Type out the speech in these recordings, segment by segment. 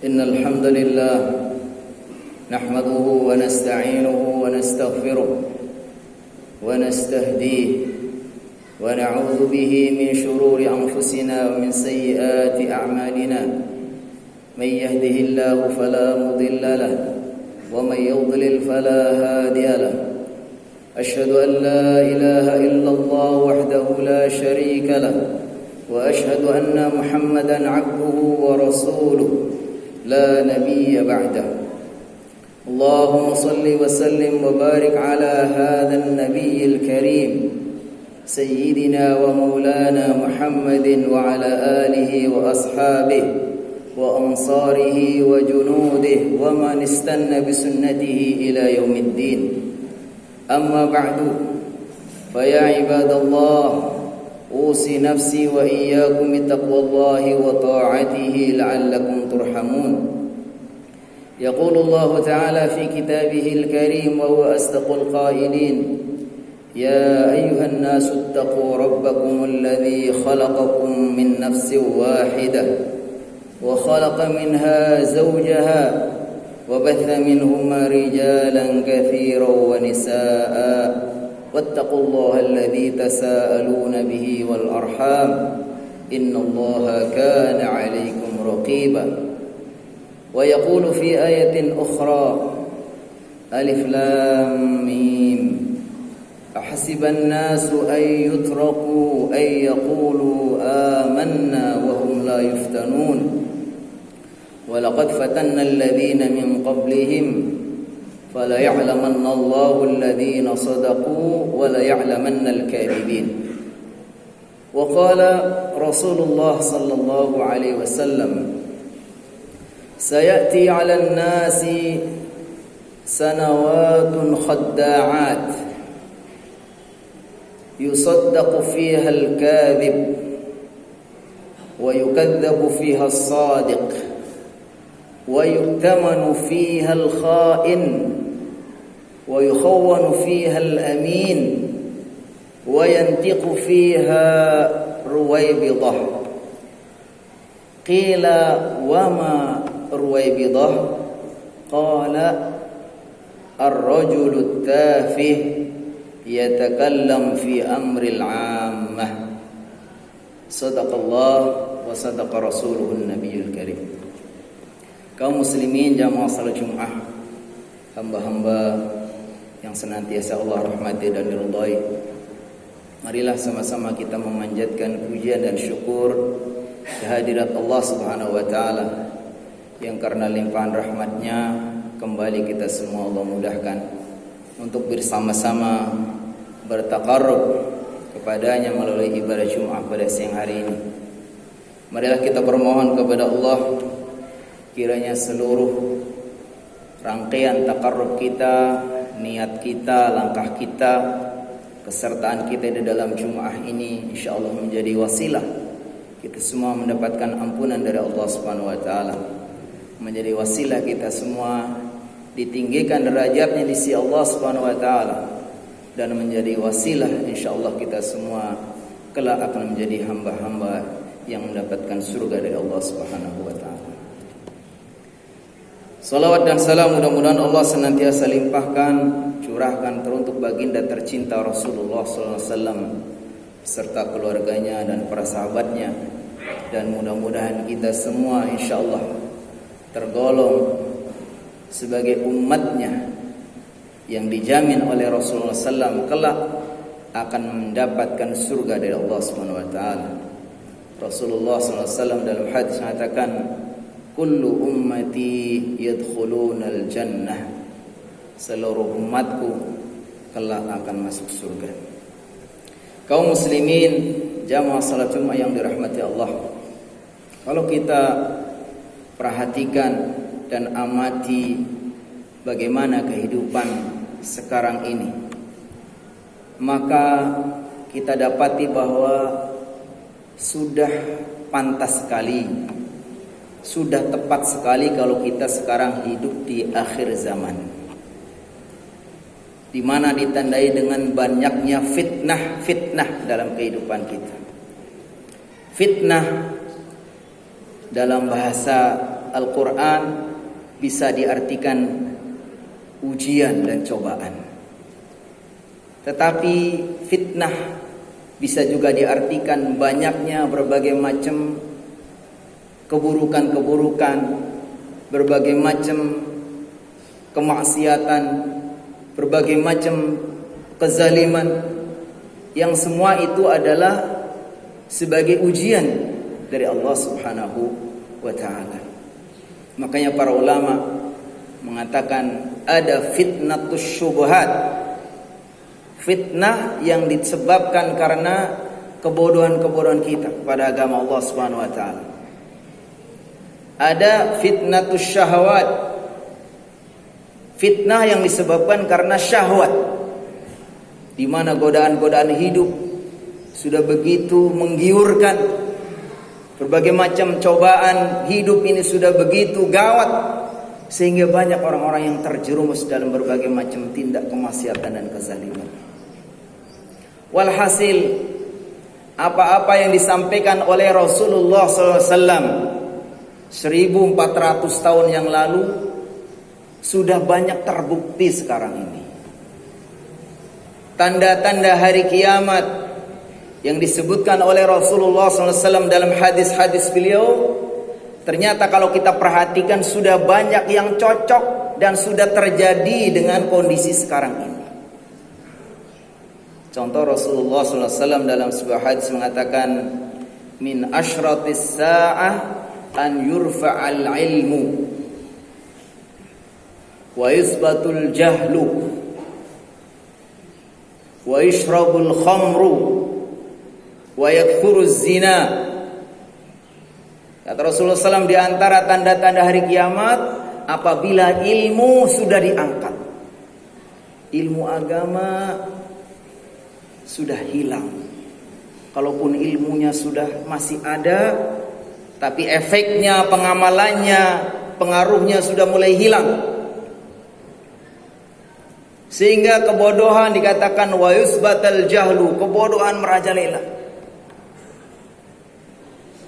إن الحمد لله نحمده ونستعينه ونستغفره ونستهديه ونعوذ به من شرور أنفسنا ومن سيئات أعمالنا. من يهده الله فلا مضل له ومن يضلل فلا هادي له. أشهد أن لا إله إلا الله وحده لا شريك له وأشهد أن محمدا عبده ورسوله لا نبي بعده. اللهم صل وسلم وبارك على هذا النبي الكريم سيدنا ومولانا محمد وعلى آله وأصحابه وأنصاره وجنوده ومن استنى بسنته إلى يوم الدين. أما بعد فيا عباد الله أوصي نفسي وإياكم بتقوى الله وطاعته لعلكم ترحمون. يقول الله تعالى في كتابه الكريم وهو أصدق القائلين: يا أيها الناس اتقوا ربكم الذي خلقكم من نفس واحدة وخلق منها زوجها وبث منهما رجالا كثيرا ونساء واتقوا الله الذي تساءلون به والأرحام إن الله كان عليكم رقيبا. ويقول في آية أخرى: ألف لام ميم أحسب الناس أن يتركوا أن يقولوا آمنا وهم لا يفتنون ولقد فتنا الذين من قبلهم فليعلمن الله الذين صدقوا وليعلمن الكاذبين. وقال رسول الله صلى الله عليه وسلم: سيأتي على الناس سنوات خداعات يصدق فيها الكاذب ويكذب فيها الصادق ويؤتمن فيها الخائن ويخون فيها الأمين وينطق فيها رويبضة. قيل: وما رويبضة؟ قال: الرجل التافه يتكلم في أمر العامة. صدق الله وصدق رسوله النبي الكريم. Kaum muslimin jamaah salat Jumat, hamba-hamba yang senantiasa Allah rahmati dan diridhai, marilah sama-sama kita memanjatkan pujian dan syukur kehadirat Allah Subhanahu wa taala yang karena limpahan rahmatnya kembali kita semua Allah mudahkan untuk bersama-sama bertaqarrub kepadanya melalui ibadah Jumat pada siang hari ini. Marilah kita bermohon kepada Allah kiranya seluruh rangkaian taqarrub kita, niat kita, langkah kita, kesertaan kita di dalam Jumat ini insyaallah menjadi wasilah kita semua mendapatkan ampunan dari Allah Subhanahu wa taala. Menjadi wasilah kita semua ditinggikan derajatnya di sisi Allah Subhanahu wa taala dan menjadi wasilah insyaallah kita semua kelak akan menjadi hamba-hamba yang mendapatkan surga dari Allah Subhanahu wa taala. Salawat dan salam mudah-mudahan Allah senantiasa limpahkan, curahkan teruntuk baginda tercinta Rasulullah SAW serta keluarganya dan para sahabatnya, dan mudah-mudahan kita semua insyaallah tergolong sebagai umatnya yang dijamin oleh Rasulullah SAW kelak akan mendapatkan surga dari Allah Subhanahu wa taala. Rasulullah SAW dalam hadis mengatakan, kullu ummati yadkhulunal jannah, seluruh umatku kelak akan masuk surga. Kaum muslimin jamaah salat Jumat yang dirahmati Allah, kalau kita perhatikan dan amati bagaimana kehidupan sekarang ini, maka kita dapati bahwa sudah pantas sekali, sudah tepat sekali kalau kita sekarang hidup di akhir zaman, di mana ditandai dengan banyaknya fitnah dalam kehidupan kita. Fitnah dalam bahasa Al-Quran bisa diartikan ujian dan cobaan. Tetapi fitnah bisa juga diartikan banyaknya berbagai macam keburukan-keburukan, berbagai macam kemaksiatan, berbagai macam kezaliman, yang semua itu adalah sebagai ujian dari Allah Subhanahu wa ta'ala. Makanya para ulama mengatakan ada fitnatus syubhat, fitnah yang disebabkan karena kebodohan-kebodohan kita pada agama Allah Subhanahu wa ta'ala. Ada fitnatus syahwat, fitnah yang disebabkan karena syahwat, di mana godaan-godaan hidup sudah begitu menggiurkan, berbagai macam cobaan hidup ini sudah begitu gawat, sehingga banyak orang-orang yang terjerumus dalam berbagai macam tindak kemaksiatan dan kezaliman. Walhasil, apa-apa yang disampaikan oleh Rasulullah SAW 1400 tahun yang lalu sudah banyak terbukti sekarang ini. Tanda-tanda hari kiamat yang disebutkan oleh Rasulullah SAW dalam hadis-hadis beliau, ternyata kalau kita perhatikan sudah banyak yang cocok dan sudah terjadi dengan kondisi sekarang ini. Contoh, Rasulullah SAW dalam sebuah hadis mengatakan, min asyratis sa'ah an yurfa'al ilmu wa yusbatul jahlu wa yushrabul khamru wa yakthuruz zina. Kata Rasulullah SAW, di antara tanda-tanda hari kiamat apabila ilmu sudah diangkat, ilmu agama sudah hilang. Kalaupun ilmunya sudah masih ada, tapi efeknya, pengamalannya, pengaruhnya sudah mulai hilang. Sehingga kebodohan dikatakan wa yusbatal jahlu, kebodohan merajalela.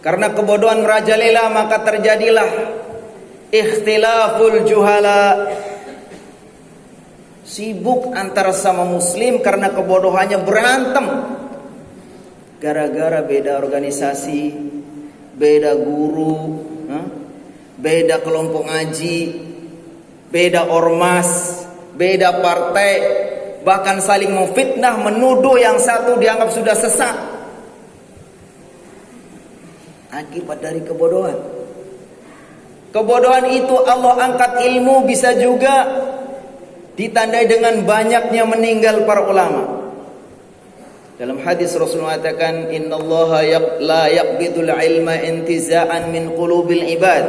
Karena kebodohan merajalela maka terjadilah ikhtilaful juhala, sibuk antara sama muslim karena kebodohannya berantem gara-gara beda organisasi, beda guru, beda kelompok ngaji, beda ormas, beda partai, bahkan saling memfitnah, menuduh yang satu dianggap sudah sesat akibat dari kebodohan. Kebodohan itu Allah angkat ilmu, bisa juga ditandai dengan banyaknya meninggal para ulama. Dalam hadis Rasulullah mengatakan, innallaha la yaqbidul ilma intiza'an min qulubil ibad,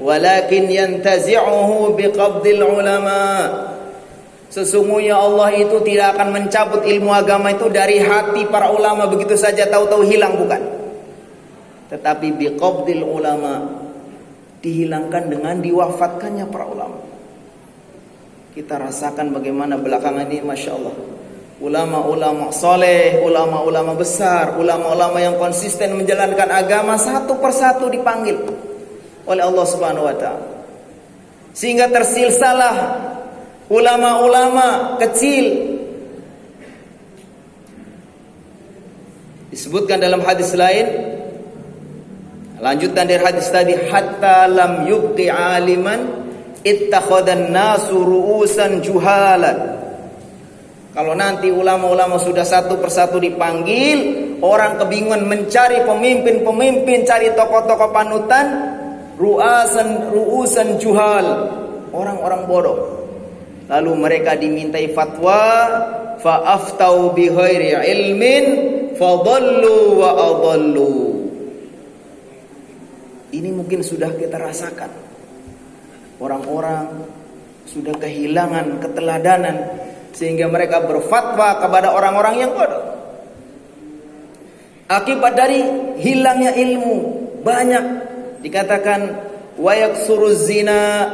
walakin yantazi'uhu biqabdil ulama. Sesungguhnya Allah itu tidak akan mencabut ilmu agama itu dari hati para ulama begitu saja tahu-tahu hilang, bukan. Tetapi biqabdil ulama, dihilangkan dengan diwafatkannya para ulama. Kita rasakan bagaimana belakangan ini, Masya Allah, ulama-ulama soleh, ulama-ulama besar, ulama-ulama yang konsisten menjalankan agama satu persatu dipanggil oleh Allah Subhanahu wa ta'ala. Sehingga tersilsalah ulama-ulama kecil. Disebutkan dalam hadis lain, lanjutan dari hadis tadi, hatta lam yubqi aliman ittakhadan nasu ru'usan juhalan. Kalau nanti ulama-ulama sudah satu persatu dipanggil, orang kebingungan mencari pemimpin-pemimpin, cari tokoh-tokoh panutan, ru'usan juhal, orang-orang bodoh. Lalu mereka dimintai fatwa, fa aftau bi ghairi ilmin fadallu wa adallu. Ini mungkin sudah kita rasakan. Orang-orang sudah kehilangan keteladanan sehingga mereka berfatwa kepada orang-orang yang bodoh. Akibat dari hilangnya ilmu, banyak dikatakan wa yaksuruz zina,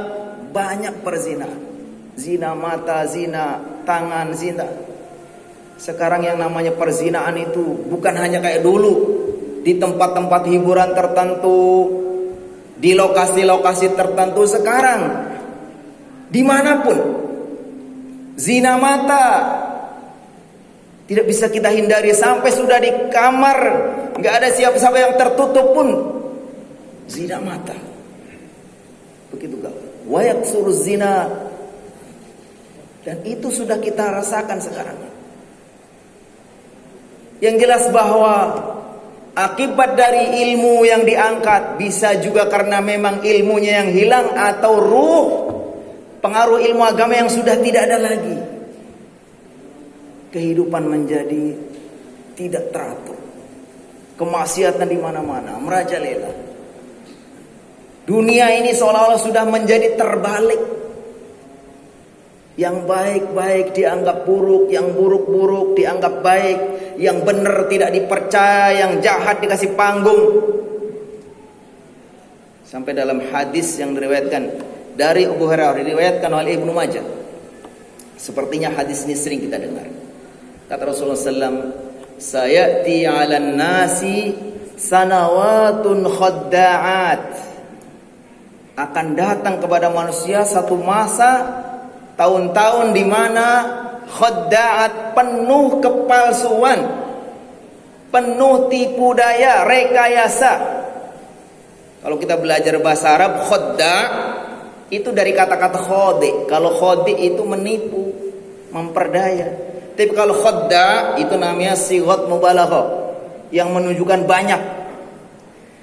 banyak perzinahan. Zina mata, zina tangan, zina. Sekarang yang namanya perzinahan itu bukan hanya kayak dulu di tempat-tempat hiburan tertentu, di lokasi-lokasi tertentu sekarang, dimanapun, zina mata tidak bisa kita hindari. Sampai sudah di kamar, nggak ada siapa-siapa yang tertutup pun, zina mata. Begitu gak? Wayak suruh zina, dan itu sudah kita rasakan sekarang. Yang jelas bahwa akibat dari ilmu yang diangkat bisa juga karena memang ilmunya yang hilang, atau ruh pengaruh ilmu agama yang sudah tidak ada lagi. Kehidupan menjadi tidak teratur, kemaksiatan di mana-mana merajalela. Dunia ini seolah-olah sudah menjadi terbalik. Yang baik-baik dianggap buruk, yang buruk-buruk dianggap baik, yang benar tidak dipercaya, yang jahat dikasih panggung. Sampai dalam hadis yang diriwayatkan dari Abu Hurairah, diriwayatkan oleh Ibnu Majah. Sepertinya hadis ini sering kita dengar. Kata Rasulullah SAW, sayati 'alan nasi sanawatun khadda'at. Akan datang kepada manusia satu masa, tahun-tahun di mana khadda'at, penuh kepalsuan, penuh tipu daya, rekayasa. Kalau kita belajar bahasa Arab, khadda' itu dari kata-kata khodi. Kalau khodi itu menipu, memperdaya. Tapi kalau khadda' itu namanya sighat mubalaghah, yang menunjukkan banyak.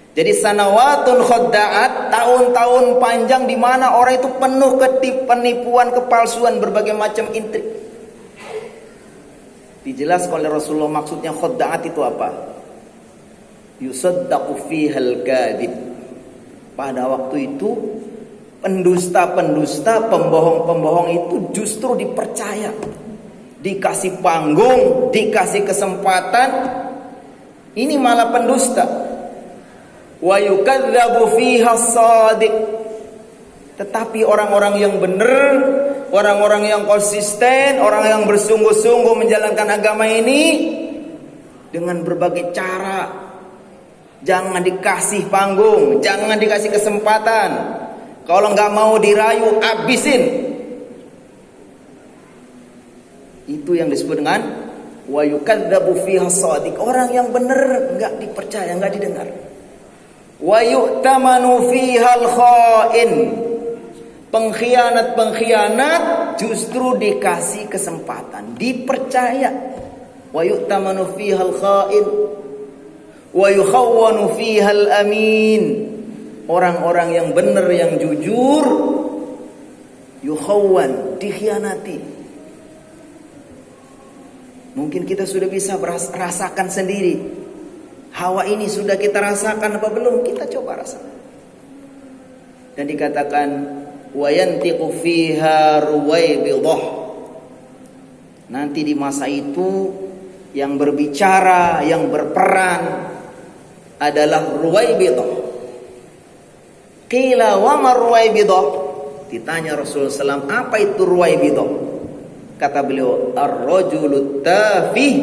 Jadi sanawatun khadda'at, tahun-tahun panjang di mana orang itu penuh penipuan, kepalsuan, berbagai macam intrik. Dijelaskan oleh Rasulullah maksudnya khadda'at itu apa? Yusaddaqu fihal kadhib. Pada waktu itu pendusta-pendusta, pembohong-pembohong itu justru dipercaya, dikasih panggung, dikasih kesempatan. Ini malah pendusta. Wa yukadzabu fiha shadiq. Tetapi orang-orang yang benar, orang-orang yang konsisten, orang yang bersungguh-sungguh menjalankan agama ini dengan berbagai cara, jangan dikasih panggung, jangan dikasih kesempatan. Kalau nggak mau dirayu, abisin. Itu yang disebut dengan wa yukadzabu fiha shadiq. Orang yang benar nggak dipercaya, nggak didengar. Wa yu'tamanu fihal kha'in. Pengkhianat-pengkhianat justru dikasih kesempatan, dipercaya. Wa yu'tamanu fihal kha'in wa yukhawwanu fihal amin. Orang-orang yang benar, yang jujur, yukhawwan, dikhianati. Mungkin kita sudah bisa rasakan sendiri. Hawa ini sudah kita rasakan apa belum? Kita coba rasakan. Dan dikatakan wa yantiqu fiha ruwaybidah. Nanti di masa itu yang berbicara, yang berperan adalah ruwaybidah. Qila wa ma ruwaybidah? Ditanya Rasulullah SAW, apa itu ruwaybidah? Kata beliau, ar-rajulut tafih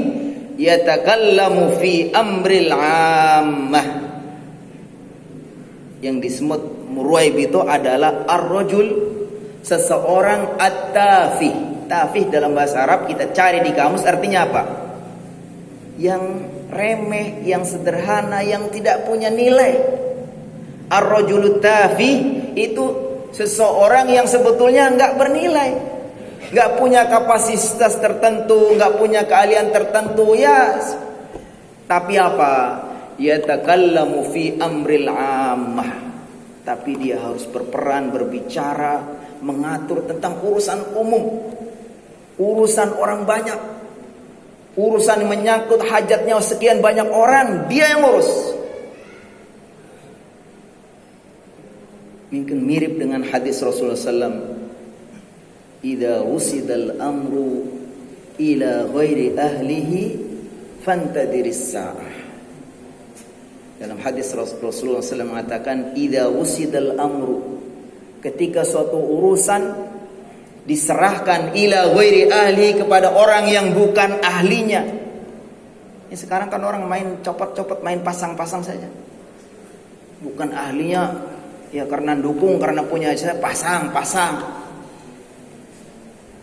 yatakallamu fi amril 'ammah. Yang disebut ruwaybidah adalah ar-rajul, seseorang at-tafih. Tafih dalam bahasa Arab kita cari di kamus artinya apa? Yang remeh, yang sederhana, yang tidak punya nilai. Ar-rajulut tafih itu seseorang yang sebetulnya enggak bernilai, nggak punya kapasitas tertentu, nggak punya keahlian tertentu, ya. Tapi apa? Yatakallamu fi amril 'ammah. Tapi dia harus berperan, berbicara, mengatur tentang urusan umum, urusan orang banyak, urusan menyangkut hajatnya sekian banyak orang, dia yang urus. Mungkin mirip dengan hadis Rasulullah SAW, idza wusidal amru ila ghairi ahlihi fantadiris sa'ah. Dalam hadis Rasulullah SAW mengatakan, idza wusidal amru, ketika suatu urusan diserahkan ila ghairi ahli, kepada orang yang bukan ahlinya. Ini sekarang kan orang main copot-copot, main pasang-pasang saja, bukan ahlinya, Ya karena dukung, karena punya saya pasang.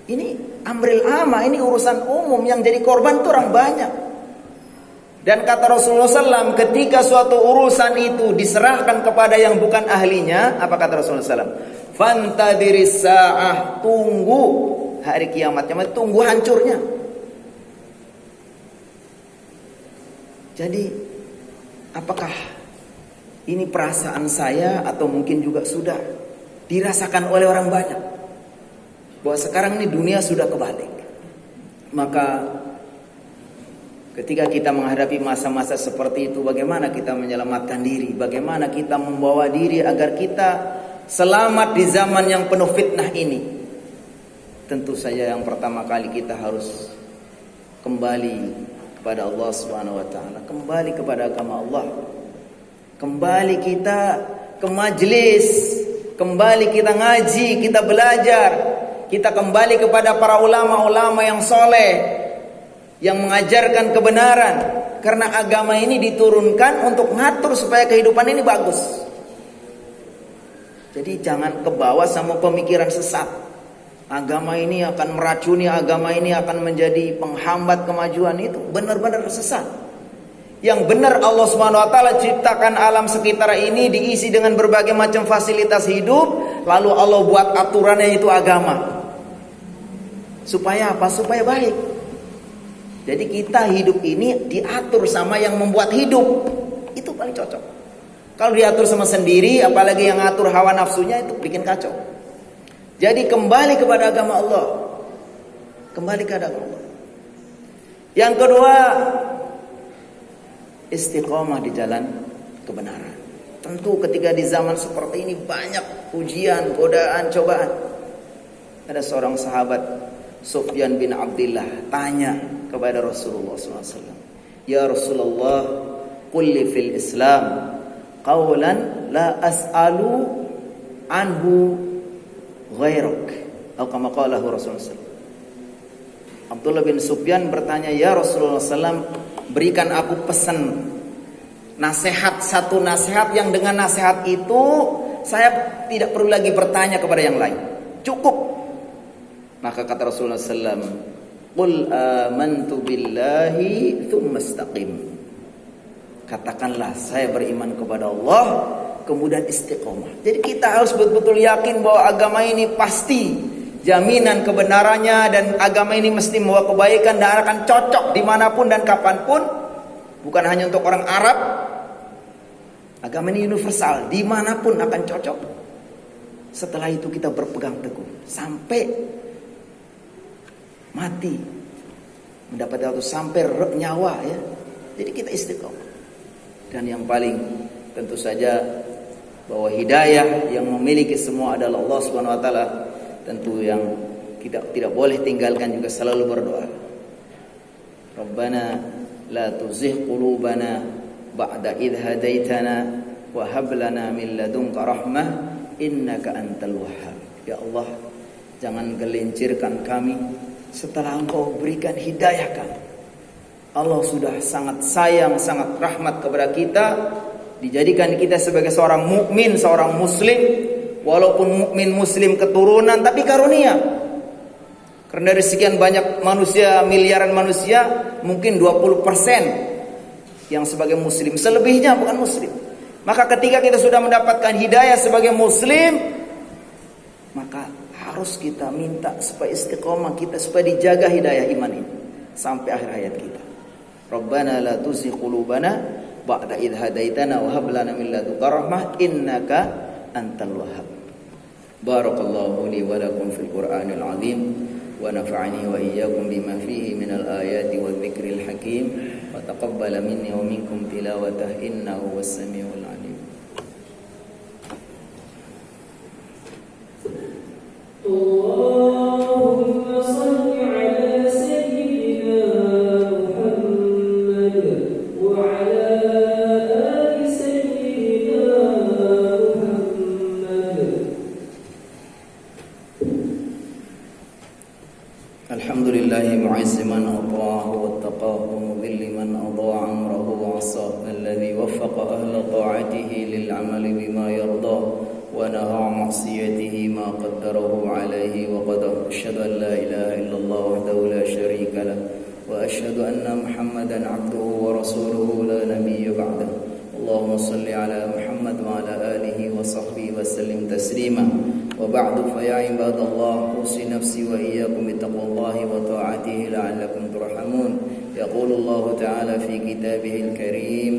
Ini amril ama, ini urusan umum, yang jadi korban itu orang banyak. Dan kata Rasulullah SAW, ketika suatu urusan itu diserahkan kepada yang bukan ahlinya, apa kata Rasulullah SAW? Fantadiris sa'ah, tunggu hari kiamatnya, tunggu hancurnya. Jadi apakah ini perasaan saya atau mungkin juga sudah dirasakan oleh orang banyak, bahwa sekarang ini dunia sudah kebalik? Maka ketika kita menghadapi masa-masa seperti itu, bagaimana kita menyelamatkan diri? Bagaimana kita membawa diri agar kita selamat di zaman yang penuh fitnah ini? Tentu saja yang pertama kali kita harus kembali kepada Allah Subhanahu wa taala, kembali kepada agama Allah. Kembali kita ke majelis, kembali kita ngaji, kita belajar. Kita kembali kepada para ulama-ulama yang soleh, yang mengajarkan kebenaran. Karena agama ini diturunkan untuk ngatur supaya kehidupan ini bagus. Jadi jangan kebawa sama pemikiran sesat. Agama ini akan meracuni, agama ini akan menjadi penghambat kemajuan, itu benar-benar sesat. Yang benar, Allah Subhanahu wa taala ciptakan alam sekitar ini diisi dengan berbagai macam fasilitas hidup, lalu Allah buat aturannya itu agama. Supaya apa? Supaya baik. Jadi kita hidup ini diatur sama yang membuat hidup. Itu paling cocok. Kalau diatur sama sendiri, apalagi yang ngatur hawa nafsunya, itu bikin kacau. Jadi kembali kepada agama Allah. Kembali kepada agama Allah. Yang kedua, istiqomah di jalan kebenaran. Tentu ketika di zaman seperti ini banyak ujian, godaan, cobaan. Ada seorang sahabat, Sufyan bin Abdullah, tanya kepada Rasulullah SAW, Ya Rasulullah, qulli fil Islam qawlan la as'alu anhu ghairak, atau kama qalahu Rasulullah SAW. Abdullah bin Sufyan bertanya, Ya Rasulullah SAW, berikan aku pesan, nasihat, satu nasihat yang dengan nasihat itu saya tidak perlu lagi bertanya kepada yang lain, cukup. Maka kata Rasulullah SAW, Qul amantu billahi thumma istaqim. Katakanlah, saya beriman kepada Allah, kemudian istiqomah. Jadi kita harus betul-betul yakin bahwa agama ini pasti jaminan kebenarannya, dan agama ini mesti membawa kebaikan dan akan cocok dimanapun dan kapanpun. Bukan hanya untuk orang Arab. Agama ini universal, dimanapun akan cocok. Setelah itu kita berpegang teguh sampai mati, mendapat waktu sampai nyawa, ya. Jadi kita istiqomah. Dan yang paling tentu saja bahwa hidayah yang memiliki semua adalah Allah Subhanahu wa taala. Tentu yang kita tidak boleh tinggalkan juga selalu berdoa. Rabbana la tuzigh qulubana ba'da idh hadaitana wa hab lana min ladunka rahmah innaka antal wahhab. Ya Allah, jangan gelincirkan kami setelah Engkau berikan hidayah kami. Allah sudah sangat sayang, sangat rahmat kepada kita, dijadikan kita sebagai seorang mukmin, seorang muslim. Walaupun mukmin muslim keturunan, tapi karunia. Karena dari sekian banyak manusia, miliaran manusia, mungkin 20% yang sebagai muslim, selebihnya bukan muslim. Maka ketika kita sudah mendapatkan hidayah sebagai muslim, maka harus kita minta supaya istiqomah kita, supaya dijaga hidayah iman ini sampai akhir hayat kita. Rabbana la tuzigh qulubana ba'da idh hadaitana wa hab lana min ladunka rahmah innaka antal wahhab. Barakallahu li wa lakum fil Qur'anil azim wa nafa'ani wa iyyakum bima fihi minal ayati wa dzikril hakim wa taqabbala minni wa minkum tilawatah innahu was-sami'ul alim. Allahumma shalli ala sayyidina Muhammad wa ala ali sayyidina Muhammad. Alhamdulillahi mu'izzi man ata'ahu wa taqahu mudhilli man adha'a amrahu wa 'asa alladhi waffaqa ahla ta'atihi lil 'amali bima yarda ونهى عن معصيته ما قدره عليه وقدر. أشهد أن لا إله إلا الله وحده لا شريك له وأشهد أن محمدا عبده ورسوله لا نبي بعده. اللهم صل على محمد وعلى آله وصحبه وسلم تسليما. وبعد فيا عباد الله أوصي نفسي وإياكم بتقوى الله وطاعته لعلكم ترحمون. يقول الله تعالى في كتابه الكريم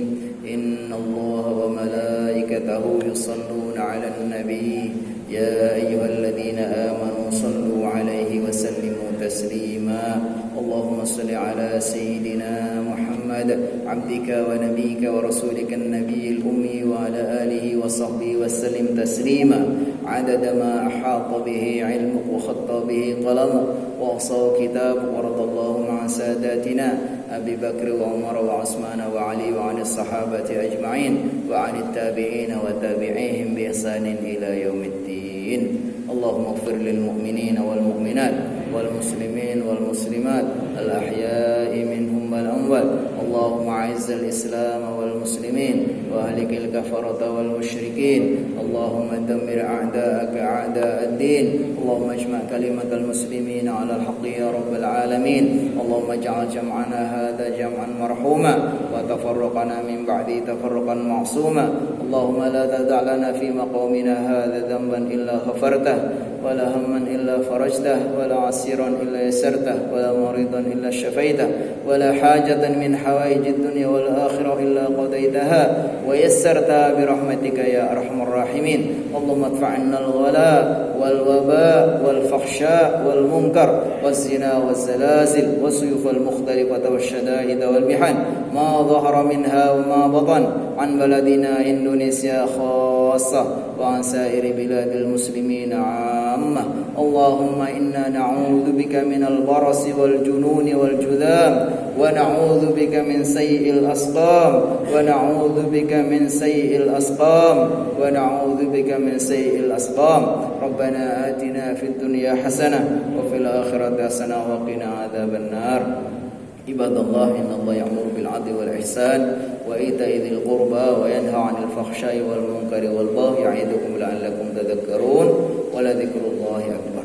إن الله وملائكته يصلون على النبي يا أيها الذين آمنوا صلوا عليه وسلموا تسليما. اللهم صل على سيدنا محمد عبدك ونبيك ورسولك النبي الأمي وعلى آله وصحبه وسلم تسليما عدد ما أحاط به علمك وخط به قلمك وأحصاه كتابك. ورضى اللهم عن ساداتنا أبي بكر وعمر وعثمان وعلي وعن الصحابة أجمعين وعن التابعين وتابعيهم بإحسان إلى يوم الدين. اللهم اغفر للمؤمنين والمؤمنات والمسلمين والمسلمات الأحياء منهم والأموات. اللهم أعز الإسلام والمسلمين وأهلك الكفرة والمشركين. اللهم دمر أعداءك أعداء الدين. اللهم اجمع كلمة المسلمين على الحق يا رب العالمين. اللهم اجعل جمعنا هذا جمعا مرحوما وتفرقنا من بعده تفرقا معصوما. اللهم لا تدع لنا في مقامنا هذا ذنبا إلا غفرته ولا هما إلا فرجته ولا عسيرا إلا يسرته ولا مريضا إلا شفيته ولا حاجة من حوائج الدنيا والآخرة إلا قضيتها ويسرتها برحمتك يا أرحم الراحمين. اللهم ادفع عنا الغلاء والوباء والفحشاء والمنكر والزنا والزلازل والسيوف المختلفة والشدائد والمحن ما ظهر منها وما بطن عن بلدنا إندونيسيا خاصة وعن سائر بلاد المسلمين عامة. اللهم إنا نعوذ بك من البرص والجنون والجذام ونعوذ بك من سيء الأسقام ونعوذ بك من سيء الأسقام ونعوذ بك من سيء الأسقام. ربنا آتنا في الدنيا حسنة وفي الآخرة حسنة وقنا عذاب النار. عباد الله إن الله يأمر بالعدل والإحسان وإيتاء ذي القربى وينهى عن الفحشاء والمنكر والبغي يعظكم لعلكم تذكرون ولذكر الله أكبر.